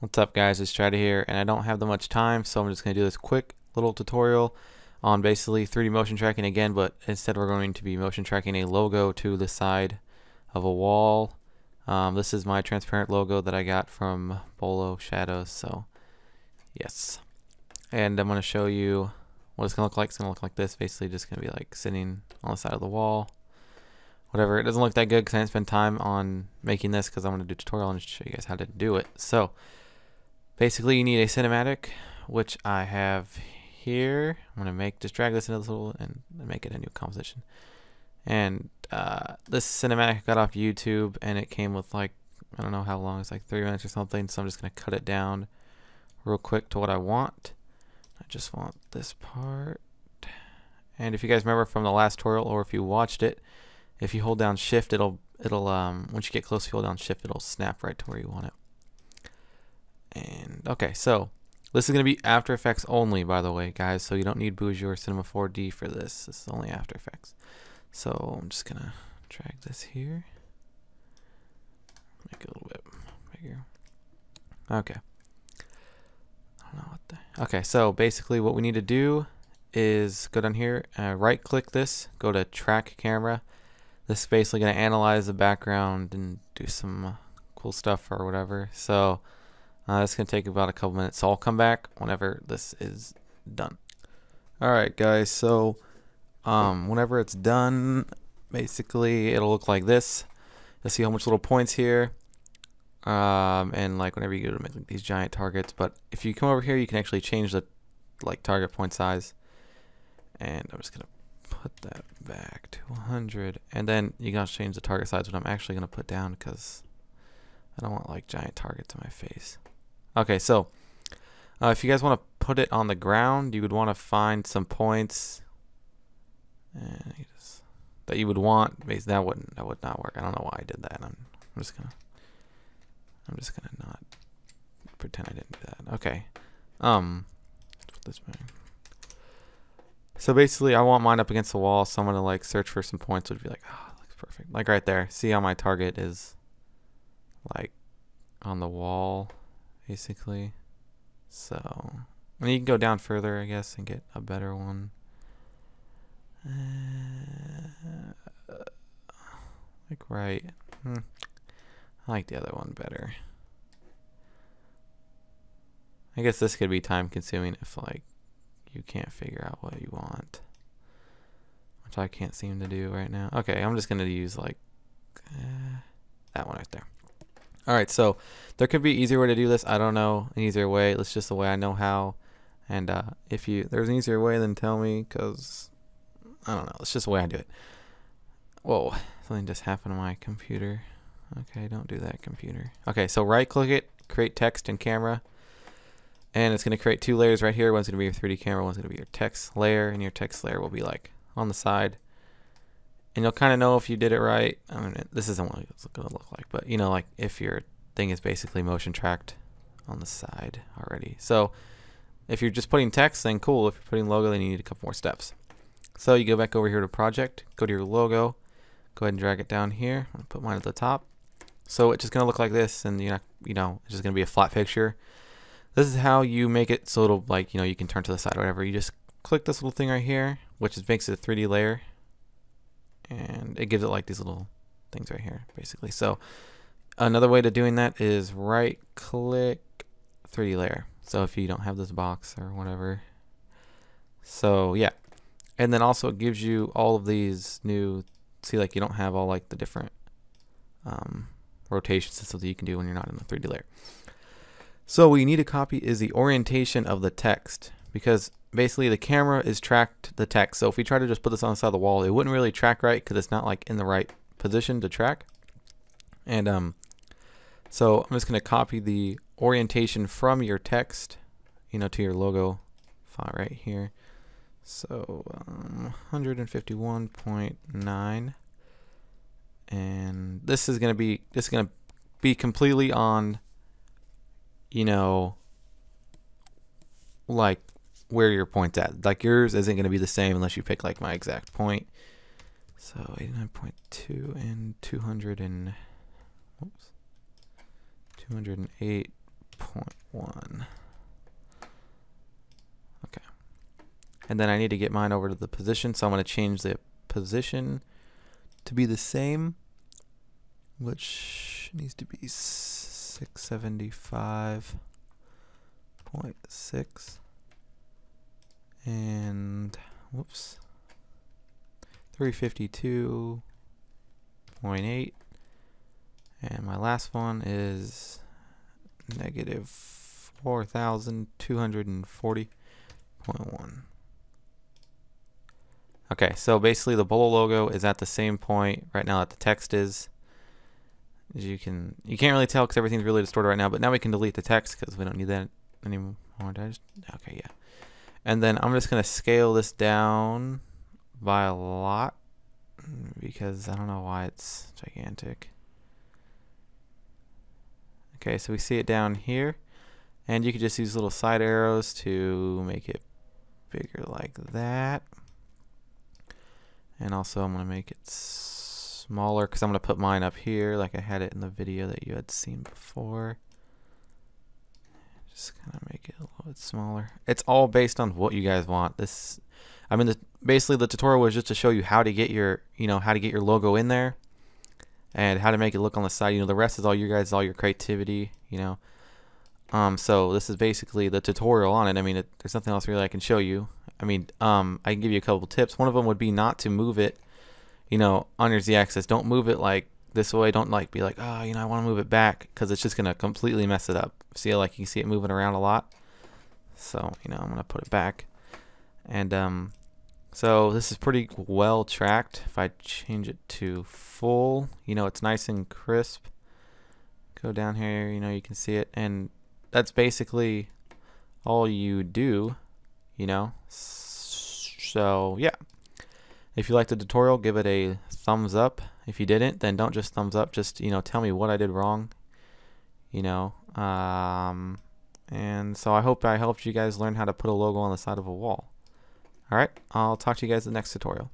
What's up guys, it's Strata here, and I don't have that much time, so I'm just going to do this quick little tutorial on basically 3D motion tracking again, but instead we're going to be motion tracking a logo to the side of a wall. This is my transparent logo that I got from Bolo Shadows, so yes. And I'm going to show you what it's going to look like. It's going to look like this, basically just going to be like sitting on the side of the wall. Whatever, it doesn't look that good because I didn't spend time on making this because I want to do a tutorial and show you guys how to do it. So basically you need a cinematic, which I have here. I'm going to just drag this into this little and make it a new composition. And this cinematic I got off YouTube, and it came with like, I don't know how long, it's like 30 minutes or something, so I'm just going to cut it down real quick to what I want. I just want this part. And if you guys remember from the last tutorial, or if you watched it, if you hold down shift, it'll once you get close, if you hold down shift, it'll snap right to where you want it. And okay, so this is going to be After Effects only, by the way, guys, so you don't need Bougie or Cinema 4D for this. This is only After Effects. So I'm just going to drag this here, make it a little bit bigger. Okay. I don't know what the... Okay, so basically what we need to do is go down here, right click this, go to track camera. This is basically going to analyze the background and do some cool stuff or whatever. So it's going to take about a couple minutes. So I'll come back whenever this is done. Alright guys, so whenever it's done, basically it'll look like this. You'll see how much little points here. And like whenever you go to make like these giant targets. But if you come over here, you can actually change the like target point size. And I'm just going to put that back to 100, and then you gotta change the target size, what I'm actually gonna put down because I don't want like giant targets in my face. Okay, so if you guys want to put it on the ground, you would want to find some points that you would want. That would not work. I don't know why I did that. I'm just gonna not pretend I didn't do that. Okay. Let's put this back. So basically I want mine up against the wall, so I'm going to like search for some points, which would be like, oh, that looks perfect. Like right there. See how my target is like on the wall, basically. So, and you can go down further, I guess, and get a better one. Like right. I like the other one better. I guess this could be time consuming if like you can't figure out what you want, which I can't seem to do right now. Okay, I'm just gonna use like that one right there. Alright, so there could be an easier way to do this. I don't know an easier way. It's just the way I know how, and if there's an easier way, then tell me, because I don't know, it's just the way I do it. Whoa, something just happened on my computer. Okay, don't do that, computer. Okay, so right click it, create text and camera. And it's going to create two layers right here. One's going to be your 3D camera, one's going to be your text layer, and your text layer will be like on the side. And you'll kind of know if you did it right. I mean, this isn't what it's going to look like, but you know, like if your thing is basically motion tracked on the side already. So if you're just putting text, then cool. If you're putting logo, then you need a couple more steps. So you go back over here to project, go to your logo, go ahead and drag it down here. I'm going to put mine at the top. So it's just going to look like this, and it's just going to be a flat picture. This is how you make it so it'll like, you can turn to the side or whatever. You just click this little thing right here, which makes it a 3D layer. And it gives it like these little things right here, basically. So another way to doing that is right click 3D layer. So if you don't have this box or whatever. So yeah. And then also it gives you all of these new, see like you don't have all like the different rotations and stuff that you can do when you're not in the 3D layer. So what you need to copy is the orientation of the text, because basically the camera is tracked the text. So if we try to just put this on the side of the wall, it wouldn't really track right because it's not like in the right position to track. And so I'm just going to copy the orientation from your text, to your logo font right here. So 151.9, and this is going to be completely on, like where your point's at. Like yours isn't going to be the same unless you pick like my exact point. So 89.2 and 208 0.1. Okay. And then I need to get mine over to the position, so I'm going to change the position to be the same, which needs to be 675.6 and whoops, 352.8, and my last one is negative 4,240.1. Okay, so basically the Bolo logo is at the same point right now that the text is. As you can't really tell because everything's really distorted right now, but now we can delete the text because we don't need that anymore. Okay, yeah. And then I'm just going to scale this down by a lot because I don't know why it's gigantic. Okay, so we see it down here, and you could just use little side arrows to make it bigger like that. And also I'm going to make it smaller because I'm going to put mine up here like I had it in the video that you had seen before. Just kind of make it a little bit smaller. It's all based on what you guys want. Basically the tutorial was just to show you how to get your, how to get your logo in there and how to make it look on the side. The rest is all you guys, all your creativity, So this is basically the tutorial on it. There's nothing else really I can show you. I can give you a couple tips. One of them would be not to move it, on your Z-axis. Don't move it like this way. Don't be like, oh, I want to move it back, because it's just going to completely mess it up. See, you can see it moving around a lot. So, I'm going to put it back. And so this is pretty well tracked. If I change it to full, it's nice and crisp. Go down here, you can see it. And that's basically all you do, So, yeah. If you liked the tutorial, give it a thumbs up. If you didn't, then don't just thumbs up. Just, tell me what I did wrong. And so I hope I helped you guys learn how to put a logo on the side of a wall. Alright, I'll talk to you guys in the next tutorial.